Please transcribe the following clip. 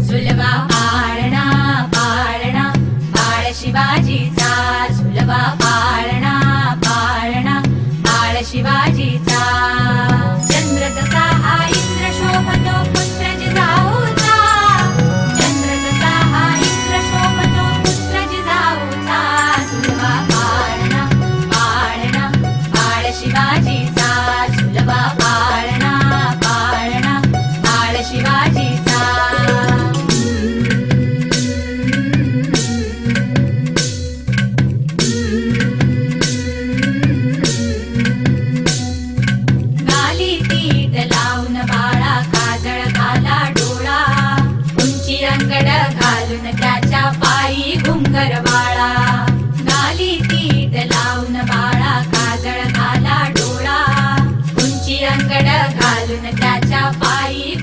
झुलवा पाळणा पाळणा बाळ शिवाजीचा, झुलवा पाळणा पाळणा बाळ शिवाजीचा. चंद्र जसा हा इंद्र शोभतो पुत्र जिजाऊचा, चंद्र जसा हा इंद्र शोभतो पुत्र जिजाऊचा. झुलवा पाळणा पाळणा बाळ शिवाजीचा, झुलवा पाळणा पाळणा बाळ शिवाजीचा. गाली तीट लावून बाळा काजळ घाला डोळा, उंची अंगड घालून त्याच्या पायी घुंगर वाळा. गाली तीट लावून बाळा काजळ घाला डोळा, उंची अंगड घालून त्याच्या पायी